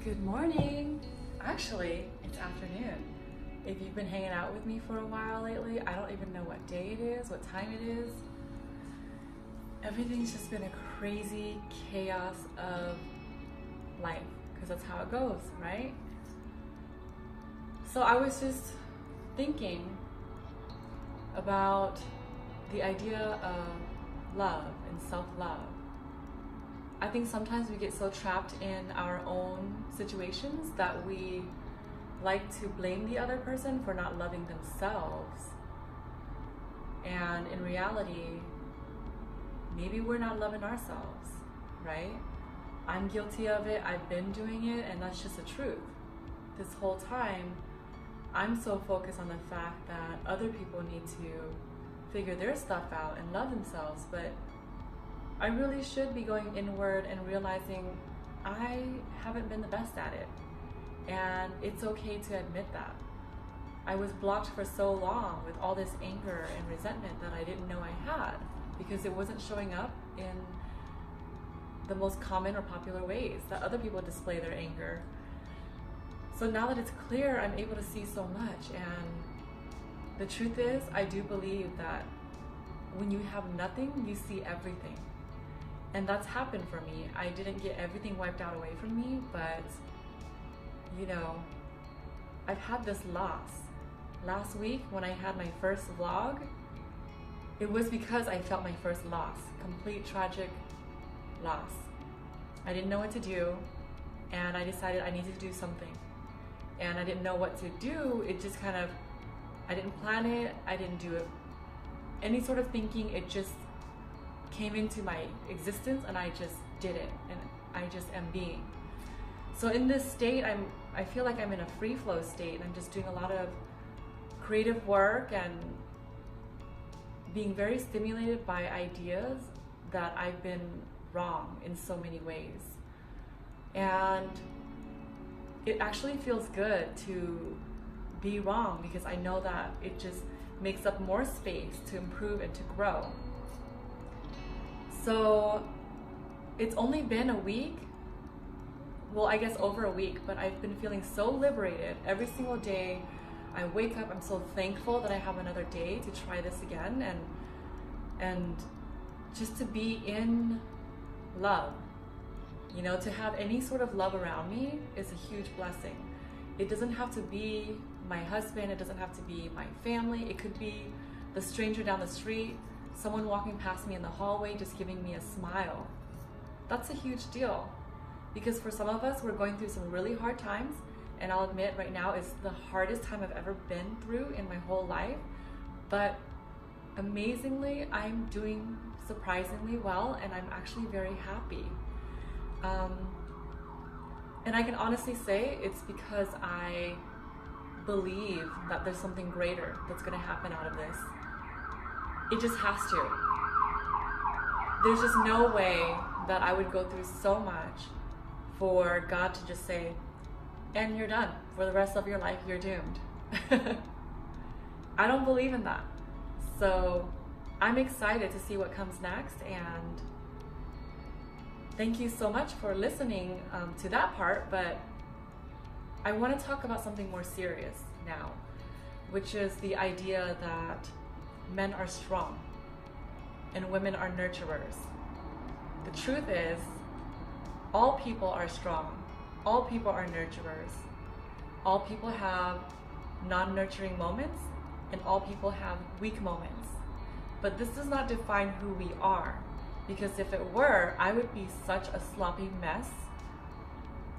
Good morning. Actually, it's afternoon. If you've been hanging out with me for a while lately, I don't even know what day it is, what time it is. Everything's just been a crazy chaos of life, because that's how it goes, right? So I was just thinking about the idea of love and self-love. I think sometimes we get so trapped in our own situations that we like to blame the other person for not loving themselves. And in reality, maybe we're not loving ourselves, right? I'm guilty of it, I've been doing it, and that's just the truth. This whole time, I'm so focused on the fact that other people need to figure their stuff out and love themselves, but I really should be going inward and realizing I haven't been the best at it. And it's okay to admit that. I was blocked for so long with all this anger and resentment that I didn't know I had because it wasn't showing up in the most common or popular ways that other people display their anger. So now that it's clear, I'm able to see so much. And the truth is, I do believe that when you have nothing, you see everything. And that's happened for me. I didn't get everything wiped out away from me, but you know, I've had this loss. Last week when I had my first vlog, it was because I felt my first loss, complete tragic loss. I didn't know what to do, and I decided I needed to do something. And I didn't know what to do. It just kind of, I didn't plan it, I didn't do it. Any sort of thinking, it just came into my existence and I just did it, and I just am being. So in this state, I feel like I'm in a free flow state, and I'm just doing a lot of creative work and being very stimulated by ideas that I've been wrong in so many ways. And it actually feels good to be wrong because I know that it just makes up more space to improve and to grow. So it's only been a week, well, I guess over a week, but I've been feeling so liberated every single day. I wake up, I'm so thankful that I have another day to try this again, and just to be in love. You know, to have any sort of love around me is a huge blessing. It doesn't have to be my husband, it doesn't have to be my family, it could be the stranger down the street, someone walking past me in the hallway just giving me a smile. That's a huge deal. Because for some of us, we're going through some really hard times, and I'll admit right now it's the hardest time I've ever been through in my whole life. But amazingly, I'm doing surprisingly well, and I'm actually very happy. And I can honestly say it's because I believe that there's something greater that's gonna happen out of this. It just has to. There's just no way that I would go through so much for God to just say, and you're done. For the rest of your life, you're doomed. I don't believe in that. So I'm excited to see what comes next, and thank you so much for listening to that part, but I want to talk about something more serious now, which is the idea that men are strong and women are nurturers. The truth is, all people are strong, all people are nurturers, all people have non-nurturing moments, and all people have weak moments. But this does not define who we are, because if it were, I would be such a sloppy mess.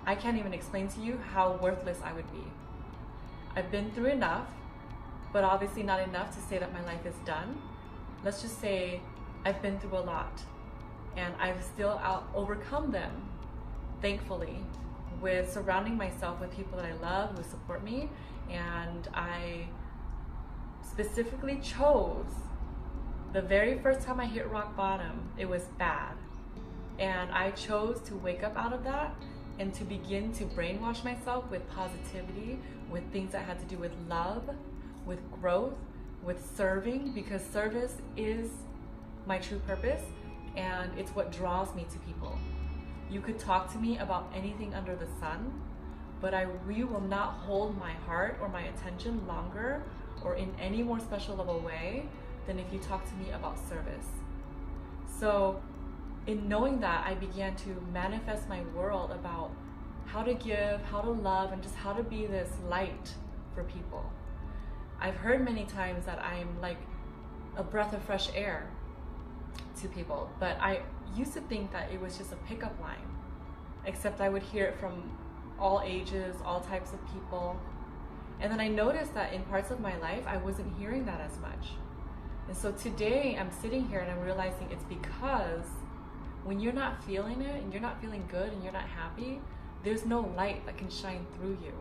I can't even explain to you how worthless I would be. I've been through enough, but obviously not enough to say that my life is done. Let's just say I've been through a lot, and I've still overcome them, thankfully, with surrounding myself with people that I love, who support me. And I specifically chose, the very first time I hit rock bottom, it was bad. And I chose to wake up out of that and to begin to brainwash myself with positivity, with things that had to do with love, with growth, with serving, because service is my true purpose, and it's what draws me to people. You could talk to me about anything under the sun, but we will not hold my heart or my attention longer or in any more special level way than if you talk to me about service. So in knowing that, I began to manifest my world about how to give, how to love, and just how to be this light for people. I've heard many times that I'm like a breath of fresh air to people, but I used to think that it was just a pickup line, except I would hear it from all ages, all types of people. And then I noticed that in parts of my life, I wasn't hearing that as much. And so today I'm sitting here and I'm realizing it's because when you're not feeling it and you're not feeling good and you're not happy, there's no light that can shine through you.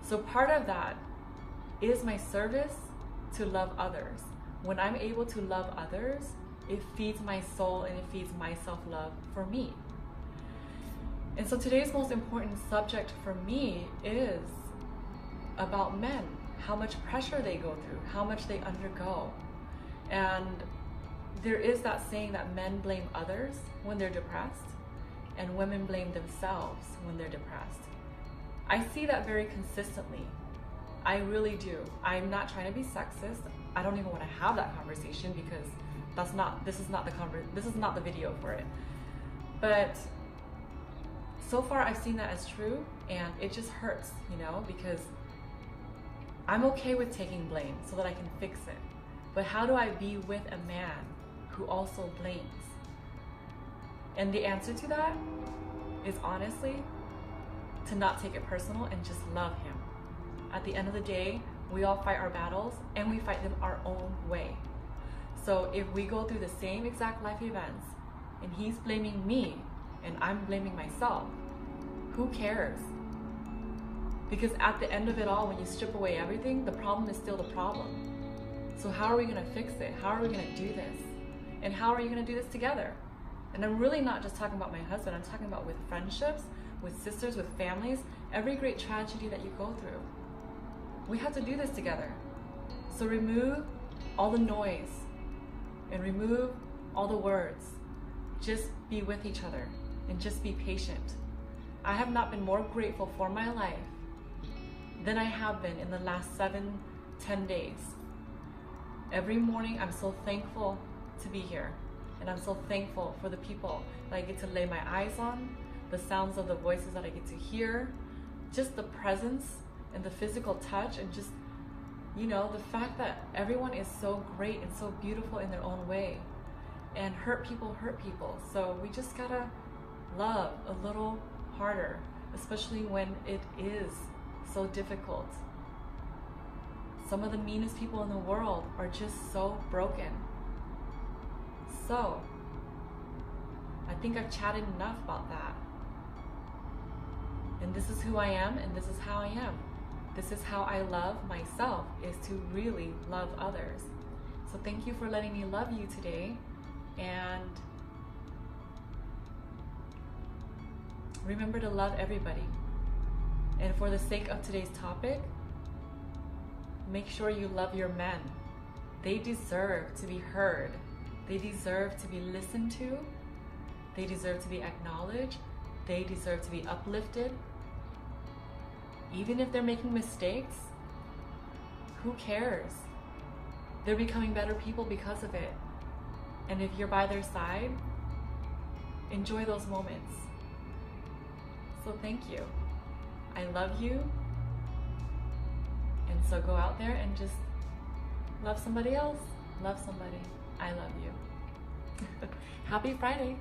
So part of that is my service to love others. When I'm able to love others, it feeds my soul and it feeds my self-love for me. And so today's most important subject for me is about men, how much pressure they go through, how much they undergo. And there is that saying that men blame others when they're depressed and women blame themselves when they're depressed. I see that very consistently. I really do. I'm not trying to be sexist. I don't even want to have that conversation because this is not the video for it. But so far I've seen that as true, and it just hurts, because I'm okay with taking blame so that I can fix it. But how do I be with a man who also blames? And the answer to that is honestly to not take it personal and just love him. At the end of the day, we all fight our battles and we fight them our own way. So if we go through the same exact life events and he's blaming me and I'm blaming myself, who cares? Because at the end of it all, when you strip away everything, the problem is still the problem. So how are we gonna fix it? How are we gonna do this? And how are you gonna do this together? And I'm really not just talking about my husband, I'm talking about with friendships, with sisters, with families, every great tragedy that you go through. We have to do this together. So remove all the noise and remove all the words. Just be with each other and just be patient. I have not been more grateful for my life than I have been in the last 7-10 days. Every morning I'm so thankful to be here, and I'm so thankful for the people that I get to lay my eyes on, the sounds of the voices that I get to hear, just the presence and the physical touch, and just, the fact that everyone is so great and so beautiful in their own way. And hurt people. So we just gotta love a little harder, especially when it is so difficult. Some of the meanest people in the world are just so broken. So I think I've chatted enough about that. And this is who I am, and this is how I am. This is how I love myself, is to really love others. So thank you for letting me love you today. And remember to love everybody. And for the sake of today's topic, make sure you love your men. They deserve to be heard. They deserve to be listened to. They deserve to be acknowledged. They deserve to be uplifted. Even if they're making mistakes, who cares? They're becoming better people because of it. And if you're by their side, enjoy those moments. So thank you. I love you. And so go out there and just love somebody else. Love somebody. I love you. Happy Friday.